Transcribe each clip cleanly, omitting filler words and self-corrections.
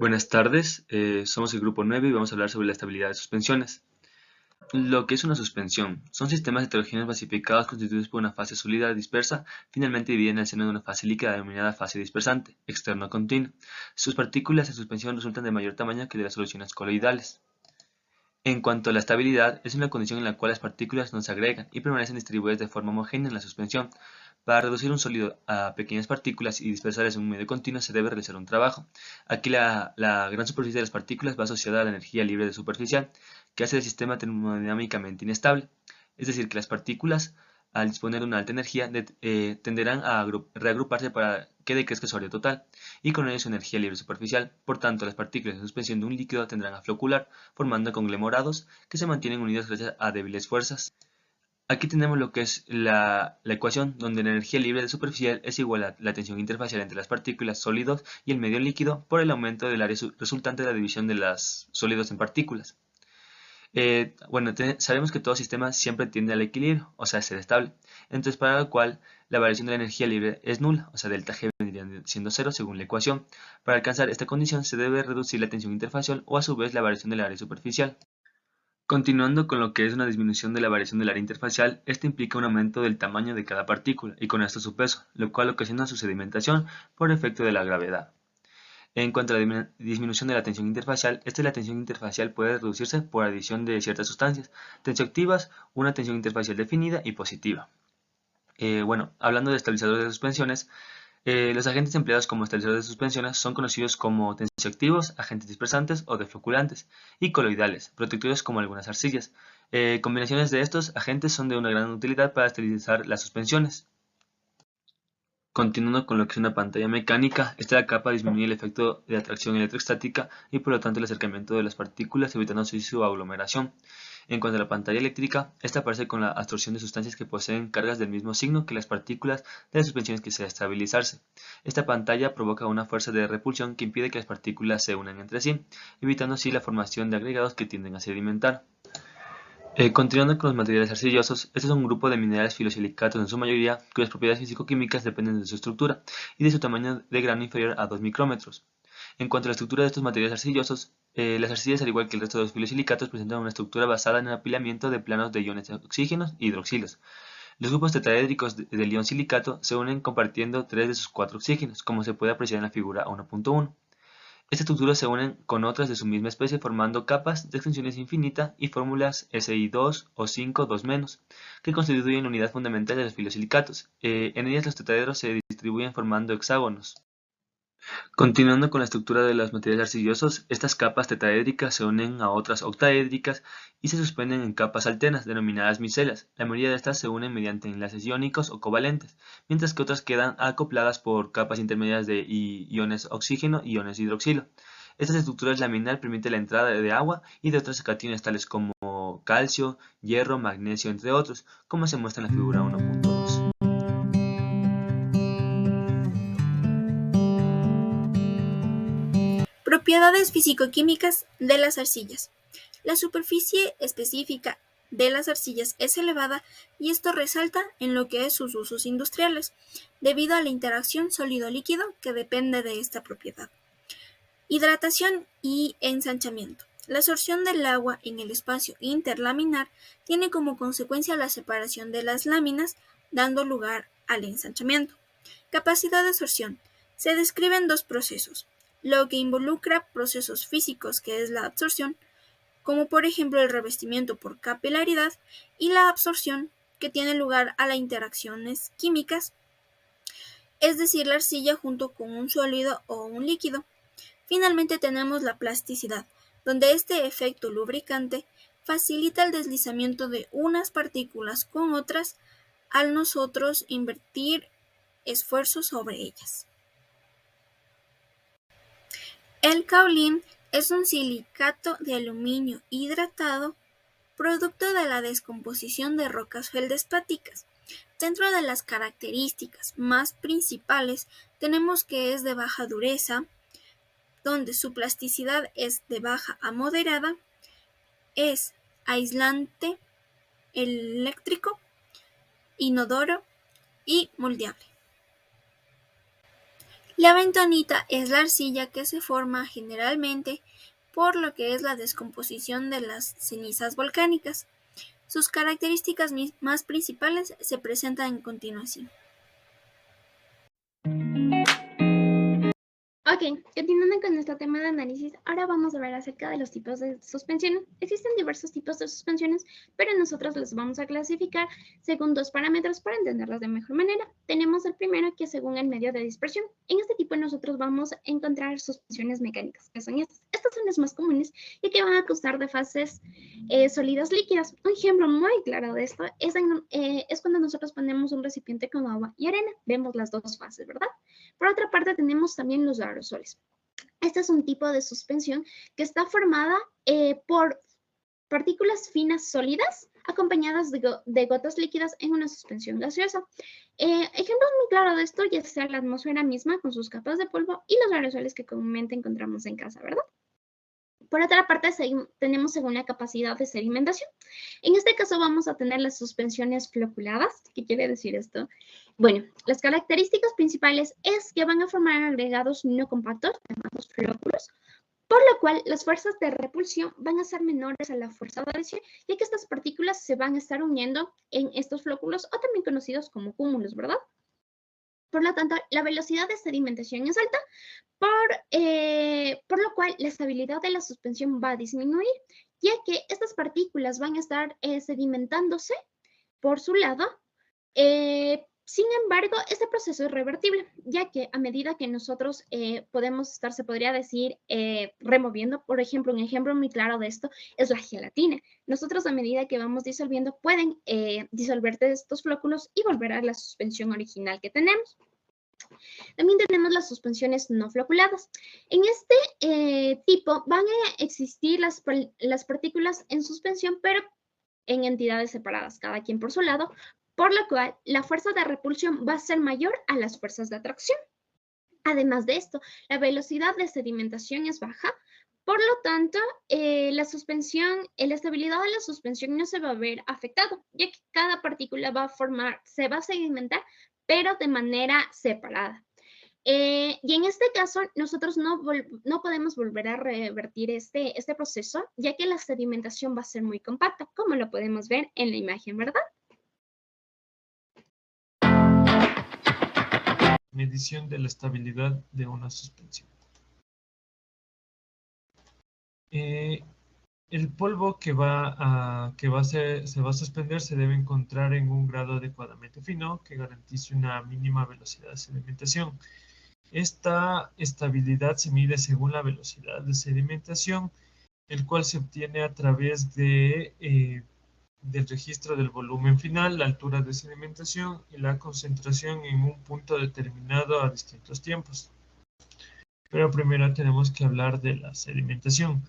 Buenas tardes, somos el grupo 9 y vamos a hablar sobre la estabilidad de suspensiones. Lo que es una suspensión son sistemas heterogéneos basificados constituidos por una fase sólida dispersa, finalmente dividida en el seno de una fase líquida denominada fase dispersante, externo continuo. Sus partículas en suspensión resultan de mayor tamaño que de las soluciones coloidales. En cuanto a la estabilidad, es una condición en la cual las partículas no se agregan y permanecen distribuidas de forma homogénea en la suspensión. Para reducir un sólido a pequeñas partículas y dispersarlas en un medio continuo se debe realizar un trabajo. Aquí la gran superficie de las partículas va asociada a la energía libre de superficial, que hace el sistema termodinámicamente inestable. Es decir, que las partículas, al disponer de una alta energía, tenderán a reagruparse para que decrezca su área total, y con ello su energía libre superficial. Por tanto, las partículas en suspensión de un líquido tendrán a flocular, formando conglomerados que se mantienen unidos gracias a débiles fuerzas. Aquí tenemos lo que es la ecuación, donde la energía libre de superficial es igual a la tensión interfacial entre las partículas sólidos y el medio líquido por el aumento del área resultante de la división de los sólidos en partículas. Sabemos que todo sistema siempre tiende al equilibrio, o sea, a ser estable. Entonces, para lo cual la variación de la energía libre es nula, o sea, delta G vendría siendo cero según la ecuación. Para alcanzar esta condición se debe reducir la tensión interfacial o a su vez la variación del área superficial. Continuando con lo que es una disminución de la variación del área interfacial, esto implica un aumento del tamaño de cada partícula y con esto su peso, lo cual ocasiona su sedimentación por efecto de la gravedad. En cuanto a la disminución de la tensión interfacial, la tensión interfacial puede reducirse por adición de ciertas sustancias tensioactivas, una tensión interfacial definida y positiva. Hablando de estabilizadores de suspensiones, los agentes empleados como estabilizadores de suspensiones son conocidos como tensioactivos, agentes dispersantes o defloculantes, y coloidales, protectores como algunas arcillas. Combinaciones de estos agentes son de una gran utilidad para estabilizar las suspensiones. Continuando con lo que es una pantalla mecánica, esta capa disminuye el efecto de atracción electrostática y por lo tanto el acercamiento de las partículas, evitando así su aglomeración. En cuanto a la pantalla eléctrica, esta aparece con la absorción de sustancias que poseen cargas del mismo signo que las partículas de las suspensiones que desea estabilizarse. Esta pantalla provoca una fuerza de repulsión que impide que las partículas se unan entre sí, evitando así la formación de agregados que tienden a sedimentar. Continuando con los materiales arcillosos, este es un grupo de minerales filosilicatos en su mayoría, cuyas propiedades físico-químicas dependen de su estructura y de su tamaño de grano inferior a 2 micrómetros. En cuanto a la estructura de estos materiales arcillosos, las arcillas, al igual que el resto de los filosilicatos, presentan una estructura basada en el apilamiento de planos de iones de oxígeno y hidroxilos. Los grupos tetraédricos del ion silicato se unen compartiendo 3 de sus 4 oxígenos, como se puede apreciar en la figura 1.1. Estas estructuras se unen con otras de su misma especie formando capas de extensiones infinita y fórmulas Si2 o 5 2-, que constituyen la unidad fundamental de los filosilicatos. En ellas los tetraedros se distribuyen formando hexágonos. Continuando con la estructura de los materiales arcillosos, estas capas tetraédricas se unen a otras octaédricas y se suspenden en capas alternas, denominadas micelas. La mayoría de estas se unen mediante enlaces iónicos o covalentes, mientras que otras quedan acopladas por capas intermedias de iones oxígeno y iones hidroxilo. Estas estructuras laminar permiten la entrada de agua y de otros cationes tales como calcio, hierro, magnesio, entre otros, como se muestra en la figura 1.2. Propiedades físico-químicas de las arcillas. La superficie específica de las arcillas es elevada y esto resalta en lo que es sus usos industriales, debido a la interacción sólido-líquido que depende de esta propiedad. Hidratación y ensanchamiento. La absorción del agua en el espacio interlaminar tiene como consecuencia la separación de las láminas, dando lugar al ensanchamiento. Capacidad de absorción. Se describen dos procesos, lo que involucra procesos físicos, que es la absorción, como por ejemplo el revestimiento por capilaridad, y la absorción, que tiene lugar a las interacciones químicas, es decir, la arcilla junto con un sólido o un líquido. Finalmente tenemos la plasticidad, donde este efecto lubricante facilita el deslizamiento de unas partículas con otras al nosotros invertir esfuerzo sobre ellas. El caolín es un silicato de aluminio hidratado, producto de la descomposición de rocas feldespáticas. Dentro de las características más principales tenemos que es de baja dureza, donde su plasticidad es de baja a moderada, es aislante, eléctrico, inodoro y moldeable. La bentonita es la arcilla que se forma generalmente por lo que es la descomposición de las cenizas volcánicas. Sus características más principales se presentan a continuación. Ok, continuando con nuestro tema de análisis, ahora vamos a ver acerca de los tipos de suspensión. Existen diversos tipos de suspensiones, pero nosotros los vamos a clasificar según dos parámetros para entenderlos de mejor manera. Tenemos el primero, que es según el medio de dispersión. En este tipo nosotros vamos a encontrar suspensiones mecánicas, que son estas. Estas son las más comunes y que van a constar de fases sólidas líquidas. Un ejemplo muy claro de esto es cuando nosotros ponemos un recipiente con agua y arena. Vemos las dos fases, ¿verdad? Por otra parte, tenemos también los aerosoles. Este es un tipo de suspensión que está formada por partículas finas sólidas acompañadas de gotas líquidas en una suspensión gaseosa. Ejemplos muy claros de esto ya sea la atmósfera misma con sus capas de polvo y los aerosoles que comúnmente encontramos en casa, ¿verdad? Por otra parte, tenemos según la capacidad de sedimentación. En este caso vamos a tener las suspensiones floculadas. ¿Qué quiere decir esto? Bueno, las características principales es que van a formar agregados no compactos, llamados flóculos, por lo cual las fuerzas de repulsión van a ser menores a la fuerza de adhesión, ya que estas partículas se van a estar uniendo en estos flóculos, o también conocidos como cúmulos, ¿verdad? Por lo tanto, la velocidad de sedimentación es alta, por lo cual la estabilidad de la suspensión va a disminuir, ya que estas partículas van a estar sedimentándose por su lado. Sin embargo, este proceso es revertible, ya que a medida que nosotros podemos estar, se podría decir, removiendo, por ejemplo, un ejemplo muy claro de esto es la gelatina. Nosotros a medida que vamos disolviendo pueden disolverse estos flóculos y volver a la suspensión original que tenemos. También tenemos las suspensiones no floculadas. En este tipo van a existir las partículas en suspensión, pero en entidades separadas, cada quien por su lado, por lo cual la fuerza de repulsión va a ser mayor a las fuerzas de atracción. Además de esto, la velocidad de sedimentación es baja, por lo tanto, la estabilidad de la suspensión no se va a ver afectada, ya que cada partícula se va a sedimentar, pero de manera separada. Y en este caso, nosotros no podemos volver a revertir este proceso, ya que la sedimentación va a ser muy compacta, como lo podemos ver en la imagen, ¿verdad? Medición de la estabilidad de una suspensión. El polvo que se va a suspender se debe encontrar en un grado adecuadamente fino que garantice una mínima velocidad de sedimentación. Esta estabilidad se mide según la velocidad de sedimentación, el cual se obtiene a través del registro del volumen final, la altura de sedimentación y la concentración en un punto determinado a distintos tiempos. Pero primero tenemos que hablar de la sedimentación.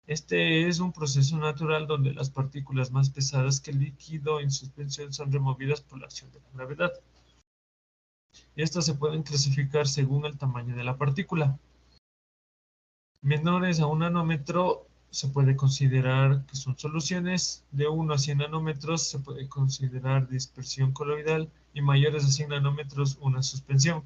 Este es un proceso natural donde las partículas más pesadas que el líquido en suspensión son removidas por la acción de la gravedad. Estas se pueden clasificar según el tamaño de la partícula. Menores a 1 nanómetro se puede considerar que son soluciones, de 1 a 100 nanómetros se puede considerar dispersión coloidal y mayores a 100 nanómetros una suspensión.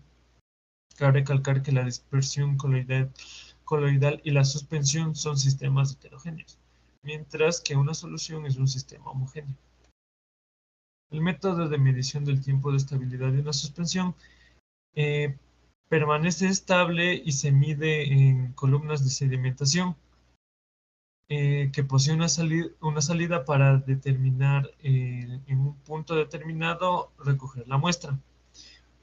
Cabe recalcar que la dispersión coloidal y la suspensión son sistemas heterogéneos, mientras que una solución es un sistema homogéneo. El método de medición del tiempo de estabilidad de una suspensión permanece estable y se mide en columnas de sedimentación que posee una salida para determinar en un punto determinado recoger la muestra.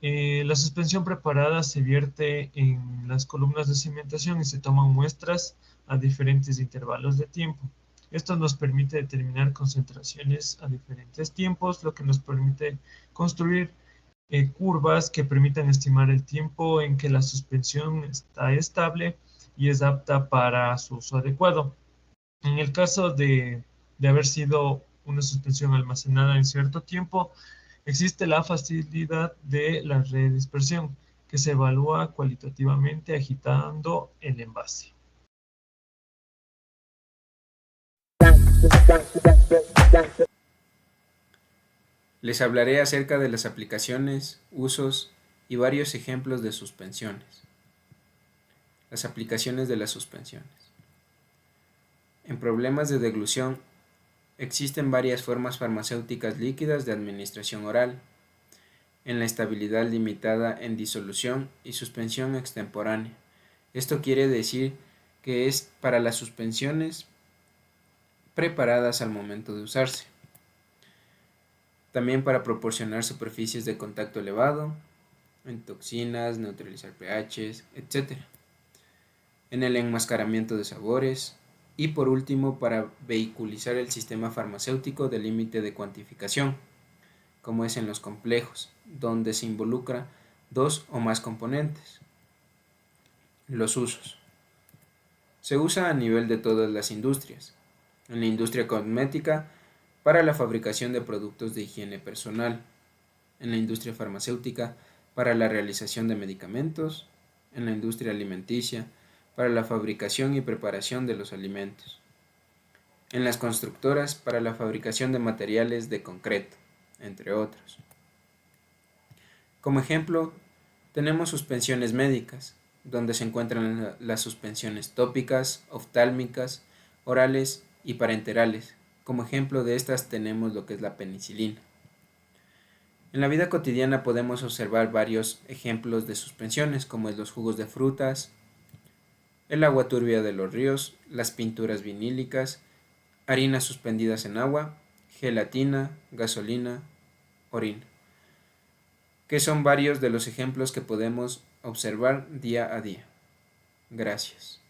La suspensión preparada se vierte en las columnas de sedimentación y se toman muestras a diferentes intervalos de tiempo. Esto nos permite determinar concentraciones a diferentes tiempos, lo que nos permite construir curvas que permitan estimar el tiempo en que la suspensión está estable y es apta para su uso adecuado. En el caso de haber sido una suspensión almacenada en cierto tiempo, existe la facilidad de la redispersión, que se evalúa cualitativamente agitando el envase. Les hablaré acerca de las aplicaciones, usos y varios ejemplos de suspensiones. Las aplicaciones de las suspensiones. En problemas de deglución existen varias formas farmacéuticas líquidas de administración oral, en la estabilidad limitada en disolución y suspensión extemporánea. Esto quiere decir que es para las suspensiones preparadas al momento de usarse. También para proporcionar superficies de contacto elevado, en toxinas, neutralizar pHs, etc. En el enmascaramiento de sabores y por último para vehiculizar el sistema farmacéutico de límite de cuantificación, como es en los complejos, donde se involucra dos o más componentes. Los usos. Se usa a nivel de todas las industrias. En la industria cosmética, para la fabricación de productos de higiene personal. En la industria farmacéutica, para la realización de medicamentos. En la industria alimenticia, para la fabricación y preparación de los alimentos. En las constructoras, para la fabricación de materiales de concreto, entre otros. Como ejemplo, tenemos suspensiones médicas, donde se encuentran las suspensiones tópicas, oftálmicas, orales y parenterales. Como ejemplo de estas tenemos lo que es la penicilina. En la vida cotidiana podemos observar varios ejemplos de suspensiones, como es los jugos de frutas, el agua turbia de los ríos, las pinturas vinílicas, harinas suspendidas en agua, gelatina, gasolina, orina, que son varios de los ejemplos que podemos observar día a día. Gracias.